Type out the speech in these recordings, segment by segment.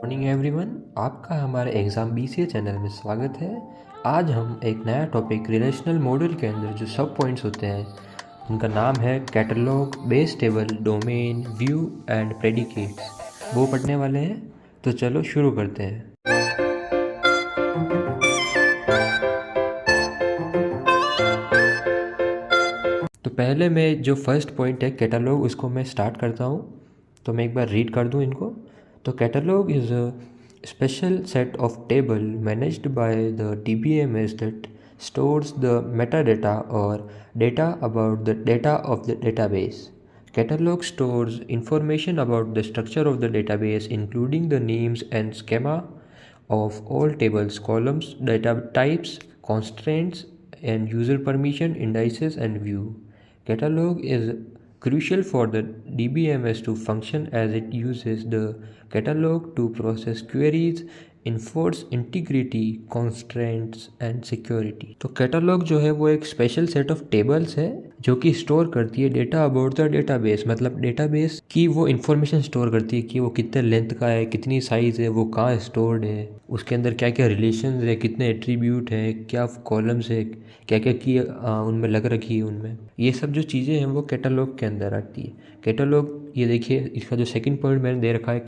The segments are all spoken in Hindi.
मॉर्निंग एवरीवन, आपका हमारे एग्ज़ाम BCA चैनल में स्वागत है। आज हम एक नया टॉपिक रिलेशनल मॉडल के अंदर जो सब पॉइंट्स होते हैं उनका नाम है catalogue, base table, domain, view and predicates, वो पढ़ने वाले हैं। तो चलो शुरू करते हैं। तो पहले मैं जो फर्स्ट पॉइंट है कैटलॉग, उसको मैं स्टार्ट करता हूँ। तो मैं एक बार रीड कर दूँ इनको। तो catalogue is a special set of table managed by the DBMS that stores the metadata or data about the data of the database. Catalog stores information about the structure of the database, including the names and schema of all tables, columns, data types, constraints, and user permission, indices, and view. Catalog is crucial for the DBMS to function as it uses the catalog to process queries, enforce integrity, constraints and security. तो कैटलॉग जो है वो एक स्पेशल सेट ऑफ टेबल्स है जो कि स्टोर करती है डेटा अबाउट द डेटाबेस, मतलब डेटाबेस की वो इन्फॉर्मेशन स्टोर करती है कि वो कितने लेंथ का है, कितनी साइज़ है, वो कहाँ स्टोर्ड है, उसके अंदर क्या क्या रिलेशन है, कितने एट्रीब्यूट है, क्या कॉलम्स है, क्या क्या की उनमें लग रखी है, उनमें ये सब जो चीज़ें हैं वो कैटलॉग के अंदर आती है। कैटलॉग, ये देखिए इसका जो सेकंड पॉइंट मैंने दे रखा है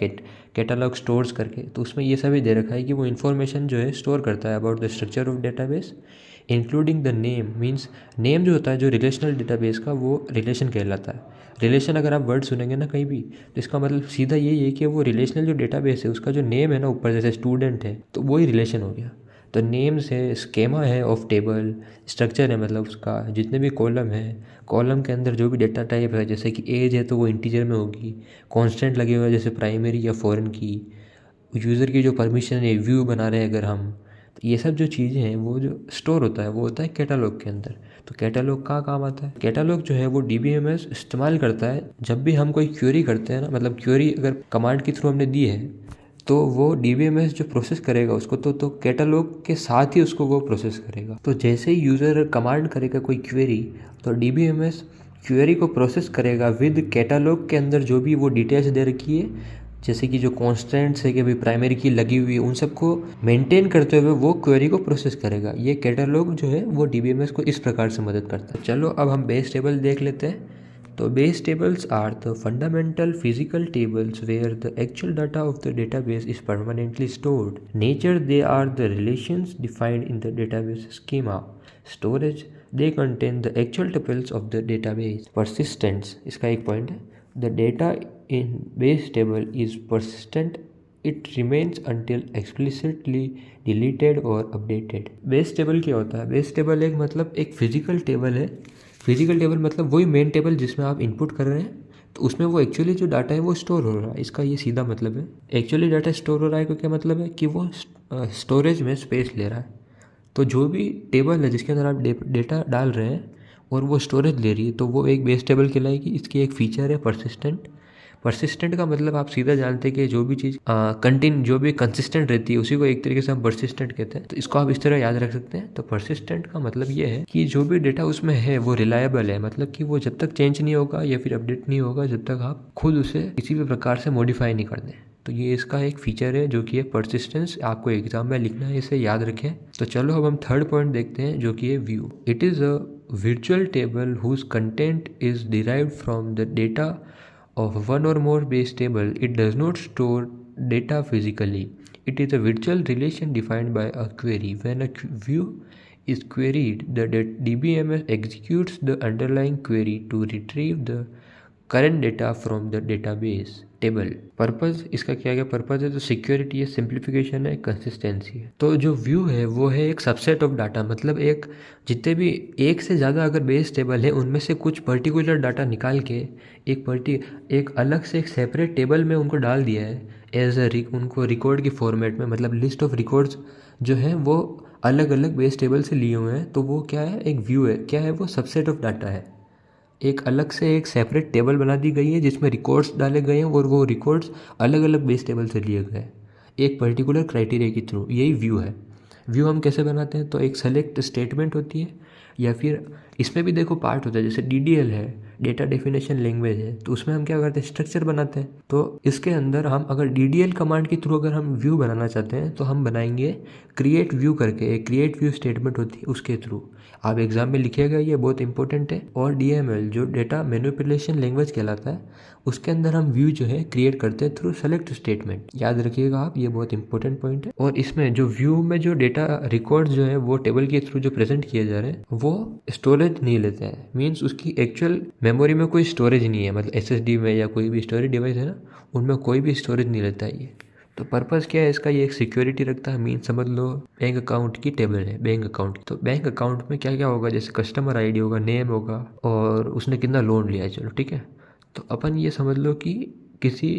कैटलॉग स्टोर्स करके, तो उसमें ये सभी दे रखा है कि वो इन्फॉर्मेशन जो है स्टोर करता है about the structure of database, including the name. Means name जो होता है जो रिलेशनल डेटाबेस का, वो रिलेशन कहलाता है। रिलेशन अगर आप वर्ड सुनेंगे ना कहीं भी, तो इसका मतलब सीधा यही है कि वो रिलेशनल जो डेटाबेस है उसका जो नेम है ना ऊपर, जैसे स्टूडेंट है तो वही रिलेशन हो गया। तो नेम्स है, स्केमा है ऑफ टेबल, स्ट्रक्चर है मतलब उसका जितने भी कॉलम है, कॉलम के अंदर जो भी डेटा टाइप है, जैसे कि एज है तो वो इंटीजर में होगी, कांस्टेंट लगे हुए हैं जैसे प्राइमरी या फॉरेन की, यूज़र की जो परमिशन है, व्यू बना रहे हैं अगर हम, तो ये सब जो चीज़ें हैं वो जो स्टोर होता है वो होता है कैटलॉग के अंदर। तो कैटलॉग का काम आता है, कैटलॉग जो है वो DBMS इस्तेमाल करता है जब भी हम कोई क्वेरी करते हैं ना, मतलब क्वेरी अगर कमांड के थ्रू हमने दी है तो वो DBMS जो प्रोसेस करेगा उसको, तो कैटलॉग के साथ ही उसको वो प्रोसेस करेगा। तो जैसे ही यूज़र कमांड करेगा कोई क्वेरी, तो DBMS क्वेरी को प्रोसेस करेगा विद कैटलॉग के अंदर जो भी वो डिटेल्स दे रखी है, जैसे कि जो कॉन्स्टेंट्स है कि भाई प्राइमरी की लगी हुई है, उन सबको मेंटेन करते हुए वो क्वेरी को प्रोसेस करेगा। ये कैटलॉग जो है वो DBMS को इस प्रकार से मदद करता है। चलो अब हम बेस टेबल देख लेते हैं। तो base tables are the fundamental physical tables where the actual data of the database is permanently stored. Nature, they are the relations defined in the database schema. Storage, they contain the actual tuples of the database. Persistence, इसका एक पॉइंट है, the data in base table is persistent. It remains until explicitly deleted or updated. Base table क्या होता है? बेस टेबल एक मतलब एक फिजिकल टेबल है। फिजिकल टेबल मतलब वही मेन टेबल जिसमें आप इनपुट कर रहे हैं, तो उसमें वो एक्चुअली जो डाटा है वो स्टोर हो रहा है। इसका ये सीधा मतलब है। एक्चुअली डाटा स्टोर हो रहा है, को क्या मतलब है कि वो स्टोरेज में स्पेस ले रहा है। तो जो भी टेबल है जिसके अंदर आप डेटा डाल रहे हैं और वो स्टोरेज ले रही है, तो वो एक बेस टेबल कहलाएगी। इसकी एक फीचर है परसिस्टेंट। परसिस्टेंट का मतलब आप सीधा जानते हैं कि जो भी चीज़ जो भी कंसिस्टेंट रहती है उसी को एक तरीके से हम परसिस्टेंट कहते हैं। तो इसको आप इस तरह याद रख सकते हैं। तो परसिस्टेंट का मतलब ये है कि जो भी डेटा उसमें है वो रिलायबल है, मतलब कि वो जब तक चेंज नहीं होगा या फिर अपडेट नहीं होगा जब तक आप खुद उसे किसी भी प्रकार से मॉडिफाई नहीं कर दें। तो ये इसका एक फीचर है जो कि है परसिस्टेंस। आपको एग्जाम में लिखना है, इसे याद रखें। तो चलो अब हम थर्ड पॉइंट देखते हैं जो कि है view. It is a virtual table whose content is derived from the data of one or more base table. It does not store data physically. It is a virtual relation defined by a query. When a view is queried, the DBMS executes the underlying query to retrieve the current data from the database table. Purpose, इसका क्या क्या पर्पज़ है? तो सिक्योरिटी है, सिंप्लीफिकेशन है, कंसिस्टेंसी है। तो जो व्यू है वो है एक सबसेट ऑफ डाटा, मतलब एक जितने भी एक से ज़्यादा अगर बेस टेबल है उनमें से कुछ पर्टिकुलर डाटा निकाल के एक अलग से एक सेपरेट टेबल में उनको डाल दिया है एज उनको रिकॉर्ड की फॉर्मेट में, मतलब लिस्ट ऑफ रिकॉर्ड्स जो है वो अलग अलग बेस टेबल से लिए हुए हैं। तो वो क्या है? एक व्यू है। क्या है वो? सबसेट ऑफ डाटा है। एक अलग से एक सेपरेट टेबल बना दी गई है जिसमें रिकॉर्ड्स डाले गए हैं और वो रिकॉर्ड्स अलग अलग बेस टेबल से लिए गए एक पर्टिकुलर क्राइटेरिया के थ्रू। यही व्यू है। व्यू हम कैसे बनाते हैं? तो एक सेलेक्ट स्टेटमेंट होती है या फिर इसमें भी देखो पार्ट होता है, जैसे DDL है, डेटा डेफिनेशन लैंग्वेज है, तो उसमें हम क्या करते हैं, स्ट्रक्चर बनाते हैं। तो इसके अंदर हम अगर DDL कमांड के थ्रू अगर हम व्यू बनाना चाहते हैं तो हम बनाएंगे क्रिएट व्यू करके, एक क्रिएट व्यू स्टेटमेंट होती है उसके थ्रू। आप एग्जाम में लिखिएगा, ये बहुत इंपॉर्टेंट है। और DML जो डेटा मैनिपुलेशन लैंग्वेज कहलाता है, उसके अंदर हम व्यू जो है क्रिएट करते हैं थ्रू सेलेक्ट स्टेटमेंट। याद रखिएगा आप, ये बहुत इंपॉर्टेंट पॉइंट है। और इसमें जो व्यू में जो डेटा रिकॉर्ड जो है वो टेबल के थ्रू जो प्रेजेंट किए जा रहे हैं वो स्टोरेज नहीं लेते हैं, मीन्स उसकी एक्चुअल मेमोरी में कोई स्टोरेज नहीं है, मतलब SSD में या कोई भी स्टोरेज डिवाइस है ना, उनमें कोई भी स्टोरेज नहीं लेता है ये। तो पर्पज़ क्या है इसका, ये एक सिक्योरिटी रखता है। मीन समझ लो बैंक अकाउंट की टेबल है, बैंक अकाउंट, तो बैंक अकाउंट में क्या क्या होगा, जैसे कस्टमर ID होगा, नेम होगा, और उसने कितना लोन लिया है, चलो ठीक है। तो अपन ये समझ लो कि किसी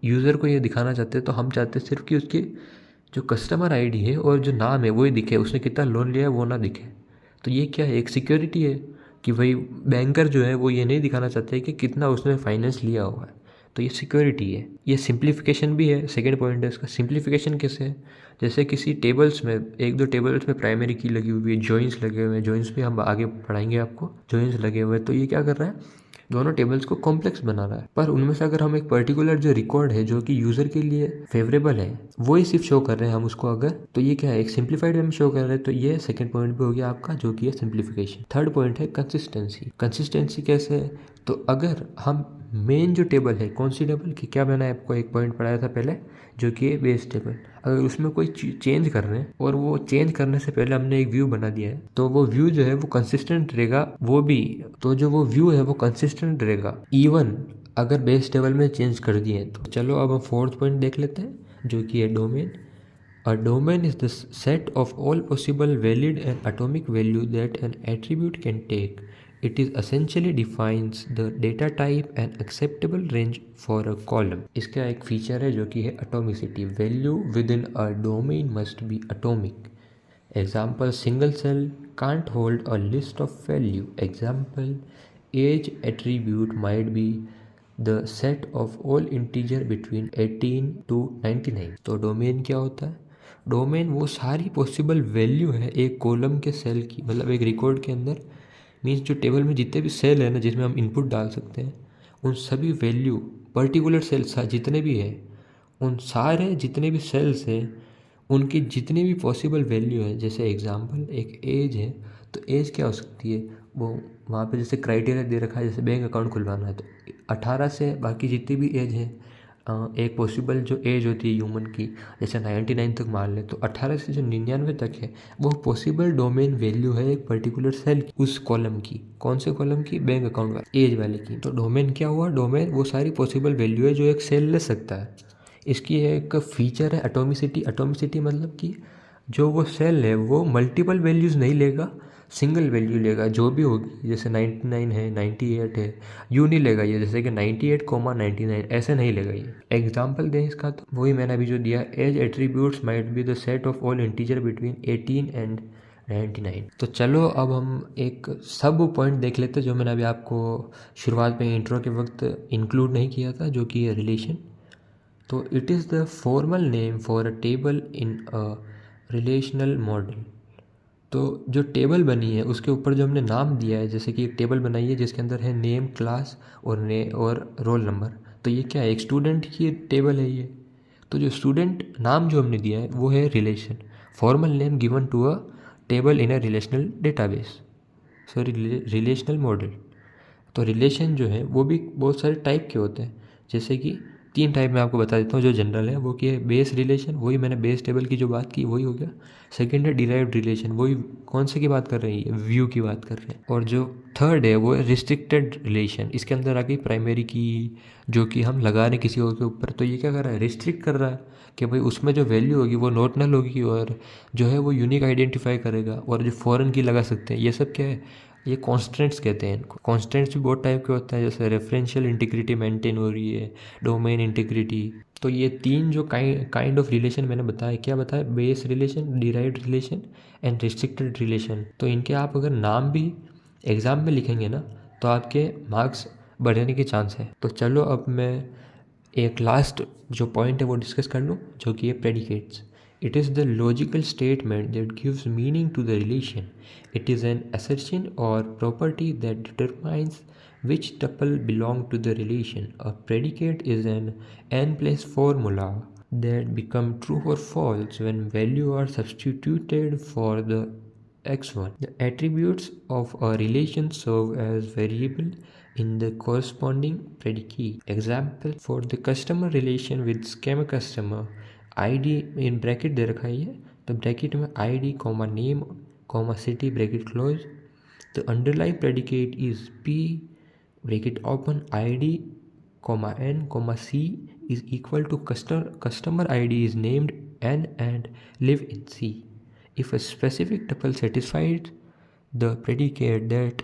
यूज़र को ये दिखाना चाहते हैं, तो हम चाहते हैं सिर्फ कि उसकी जो कस्टमर ID है और जो नाम है वही दिखे, उसने कितना लोन लिया है वो ना दिखे। तो ये क्या है, एक सिक्योरिटी है कि भाई बैंकर जो है वो ये नहीं दिखाना चाहते कि कितना उसने फाइनेंस लिया हुआ है। तो ये सिक्योरिटी है। ये सिंप्लीफिकेशन भी है, सेकेंड पॉइंट है इसका। सिंप्लीफिकेशन कैसे है, जैसे किसी टेबल्स में, एक दो टेबल्स में प्राइमरी की लगी हुई है, जॉइंस लगे हुए हैं, जॉइंस भी हम आगे पढ़ाएंगे आपको, जॉइंस लगे हुए हैं। तो ये क्या कर रहा है, दोनों टेबल्स को कॉम्प्लेक्स बना रहा है। पर उनमें से अगर हम एक पर्टिकुलर जो रिकॉर्ड है जो कि यूजर के लिए फेवरेबल है वो ही सिर्फ शो कर रहे हैं हम उसको, अगर तो ये क्या है, एक सिंप्लीफाइड वे में शो कर रहे हैं। तो ये सेकंड पॉइंट पे हो गया आपका, जो कि है सिंप्लीफिकेशन। थर्ड पॉइंट है कंसिस्टेंसी। कंसिस्टेंसी कैसे है, तो अगर हम मेन जो टेबल है, कौन सी टेबल की क्या मैंने आपको एक पॉइंट पढ़ाया था पहले, जो कि है बेस टेबल, अगर उसमें कोई चेंज कर रहे हैं और वो चेंज करने से पहले हमने एक व्यू बना दिया है, तो वो व्यू जो है वो कंसिस्टेंट रहेगा, वो भी, तो जो वो व्यू है वो कंसिस्टेंट रहेगा इवन अगर बेस टेबल में चेंज कर दिए। तो चलो अब हम फोर्थ पॉइंट देख लेते हैं, जो कि है domain. A domain is the set of all possible valid and atomic value that an attribute can take. It is essentially defines the data type and acceptable range for a column. इसका एक फीचर है जो कि है atomicity. Value within a domain must be atomic. Example, single cell can't hold a list of value. Example, age attribute might be the set of all integer between 18 to 99. तो डोमेन क्या होता है, डोमेन वो सारी पॉसिबल वैल्यू है एक कॉलम के सेल की, मतलब एक रिकॉर्ड के अंदर, मीन्स जो टेबल में जितने भी सेल है ना जिसमें हम इनपुट डाल सकते हैं, उन सभी वैल्यू पर्टिकुलर सेल्स जितने भी हैं, उन सारे जितने भी सेल्स हैं उनकी जितनी भी पॉसिबल वैल्यू है। जैसे एग्जांपल एक एज है, तो एज क्या हो सकती है, वो वहाँ पे जैसे क्राइटेरिया दे रखा है, जैसे बैंक अकाउंट खुलवाना है तो 18 से बाकी जितनी भी एज है, एक पॉसिबल जो एज होती है ह्यूमन की, जैसे 99 तक मान ले, तो 18 से जो 99 तक है वो पॉसिबल डोमेन वैल्यू है एक पर्टिकुलर सेल की, उस कॉलम की। कौन से कॉलम की, बैंक अकाउंट वाले एज वाले की। तो डोमेन क्या हुआ, डोमेन वो सारी पॉसिबल वैल्यू है जो एक सेल ले सकता है। इसकी एक फीचर है एटोमिसिटी। एटोमिसिटी मतलब कि जो वो सेल है वो मल्टीपल वैल्यूज़ नहीं लेगा, सिंगल वैल्यू लेगा जो भी होगी। जैसे 99 है, 98 है, यूँ नहीं लेगा ये, जैसे कि 98,99 ऐसे नहीं लेगा ये। एग्जाम्पल दें इसका, तो वही मैंने अभी जो दिया, age attributes might be the set of all integer between 18 and 99। तो चलो अब हम एक सब पॉइंट देख लेते हैं जो मैंने अभी आपको शुरुआत में इंट्रो के वक्त इंक्लूड नहीं किया था, जो कि है रिलेशन। तो it is the formal name for a table in a relational model. तो जो टेबल बनी है उसके ऊपर जो हमने नाम दिया है, जैसे कि एक टेबल बनाई है जिसके अंदर है नेम, क्लास और रोल नंबर। तो ये क्या है, एक स्टूडेंट की टेबल है ये। तो जो स्टूडेंट नाम जो हमने दिया है वो है relation, formal name given to a table in a relational database, sorry relational model. तो रिलेशन जो है वो भी बहुत सारे टाइप के होते हैं, जैसे कि 3 टाइप मैं आपको बता देता हूँ। जो जनरल है वो कि है बेस रिलेशन, वही मैंने बेस टेबल की जो बात की वही हो गया। सेकंड है डिराइव्ड रिलेशन, वही कौन से की बात कर रही है, व्यू की बात कर रहे हैं। और जो थर्ड है वो है रिस्ट्रिक्टेड रिलेशन, इसके अंदर आ गई प्राइमरी की जो कि हम लगा रहे हैं किसी और के ऊपर। तो ये क्या कर रहा है, रिस्ट्रिक्ट कर रहा है कि भाई उसमें जो वैल्यू होगी वो नॉट नल होगी और जो है वो यूनिक आइडेंटिफाई करेगा, और जो फॉरेन की लगा सकते हैं। ये सब क्या है, ये कॉन्स्टेंट्स कहते हैं इनको। कॉन्स्टेंट्स भी बहुत टाइप के होते हैं, जैसे रेफरेंशियल इंटीग्रिटी मेंटेन हो रही है, डोमेन इंटीग्रिटी। तो ये 3 जो काइंड ऑफ रिलेशन मैंने बताया, क्या बताया, base relation, derived relation and restricted relation. तो इनके आप अगर नाम भी एग्ज़ाम में लिखेंगे ना तो आपके मार्क्स बढ़ने के चांस है। तो चलो अब मैं एक लास्ट जो पॉइंट है वो डिस्कस कर लूँ, जो कि है predicates. It is the logical statement that gives meaning to the relation. It is an assertion or property that determines which tuple belong to the relation. A predicate is an n-place formula that become true or false when value are substituted for the x1. The attributes of a relation serve as variable in the corresponding predicate. Example, for the customer relation with schema customer, id in bracket दे रखा है ये, तो ब्रैकेट में id comma name comma city bracket close. The underlying predicate is p bracket open id comma n comma c is equal to customer id is named n and live in c. If a specific tuple satisfies the predicate that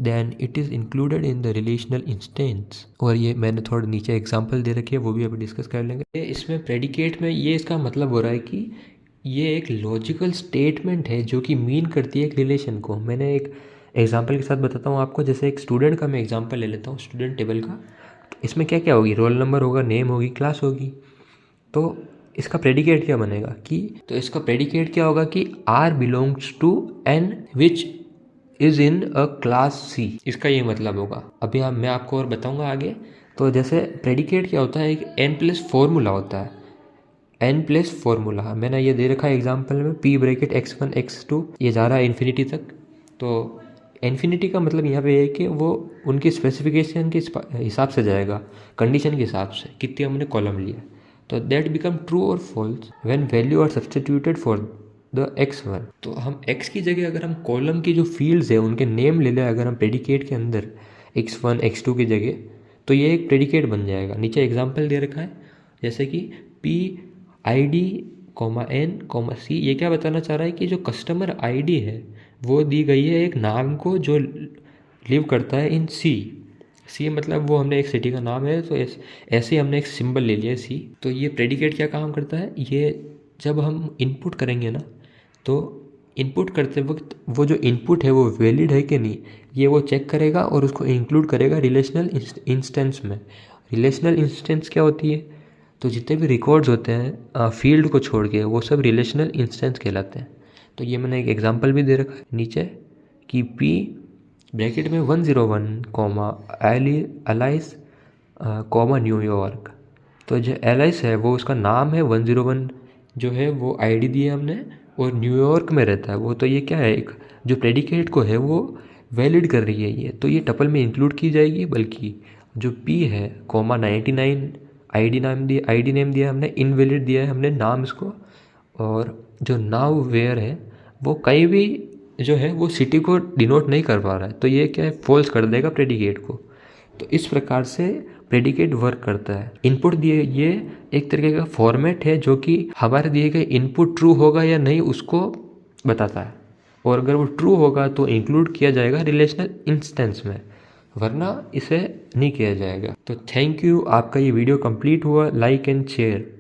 then it is included in the relational instance. और ये मैंने थोड़ा नीचे एग्जांपल दे रखी है, वो भी अभी डिस्कस कर लेंगे. इसमें प्रेडिकेट में ये इसका मतलब हो रहा है कि ये एक लॉजिकल स्टेटमेंट है जो कि मीन करती है एक रिलेशन को. मैंने एक एग्जांपल के साथ बताता हूँ आपको. जैसे एक स्टूडेंट का मैं एग्जांपल ले लेता हूँ, स्टूडेंट टेबल का. इसमें क्या क्या होगी, रोल नंबर होगा, नेम होगी, क्लास होगी. तो इसका प्रेडिकेट क्या बनेगा कि, तो इसका प्रेडिकेट क्या होगा कि R belongs to N which is in a class C. इसका ये मतलब होगा. अभी मैं आपको और बताऊंगा आगे. तो जैसे प्रेडिकेट क्या होता है, एक एन प्लस फॉर्मूला होता है. एन प्लस फॉर्मूला मैंने ये दे रखा है एग्जाम्पल में, पी ब्रैकेट x1 x2 ये जा रहा है इन्फिनिटी तक. तो इन्फिनिटी का मतलब यहाँ पे है कि वो उनकी स्पेसिफिकेशन के हिसाब से जाएगा, कंडीशन के हिसाब से कितने हमने कॉलम लिया. तो दैट बिकम ट्रू और false when value are substituted for the x1. तो हम x की जगह अगर हम कॉलम की जो फील्ड्स है उनके नेम ले लें अगर हम प्रेडिकेट के अंदर x1 x2 की जगह, तो ये एक प्रेडिकेट बन जाएगा. नीचे एग्जांपल दे रखा है जैसे कि p id n c. ये क्या बताना चाह रहा है कि जो कस्टमर id है वो दी गई है एक नाम को जो लिव करता है इन सी मतलब वो हमने एक सिटी का नाम है, तो ऐसे हमने एक सिंबल ले लिया सी. तो ये प्रेडिकेट क्या काम करता है, ये जब हम इनपुट करेंगे ना, तो इनपुट करते वक्त वो जो इनपुट है वो वैलिड है कि नहीं ये वो चेक करेगा और उसको इंक्लूड करेगा रिलेशनल इंस्टेंस में. रिलेशनल इंस्टेंस क्या होती है, तो जितने भी रिकॉर्ड्स होते हैं फील्ड को छोड़ के वो सब रिलेशनल इंस्टेंस कहलाते हैं. तो ये मैंने एक एग्जांपल भी दे रखा है नीचे कि पी ब्रैकेट में 101 कॉमा एलाइस कॉमा न्यूयॉर्क. तो जो एलाइस है वो उसका नाम है, 101 जो है वो आईडी दी है हमने, और न्यूयॉर्क में रहता है वो. तो ये क्या है, एक जो प्रेडिकेट को है वो वैलिड कर रही है ये, तो ये टपल में इंक्लूड की जाएगी. बल्कि जो पी है कॉमा 99 आईडी नेम दिया हमने, इनवैलिड दिया है हमने नाम इसको. और जो नाउ वेयर है वो कहीं भी जो है वो सिटी को डिनोट नहीं कर पा रहा है, तो ये क्या है, फॉल्स कर देगा प्रेडिकेट को. तो इस प्रकार से प्रेडिकेट वर्क करता है. इनपुट दिए, ये एक तरीके का फॉर्मेट है जो कि हमारे दिए गए इनपुट ट्रू होगा या नहीं उसको बताता है, और अगर वो ट्रू होगा तो इंक्लूड किया जाएगा रिलेशनल इंस्टेंस में, वरना इसे नहीं किया जाएगा. तो थैंक यू. आपका ये वीडियो कंप्लीट हुआ. Like and share.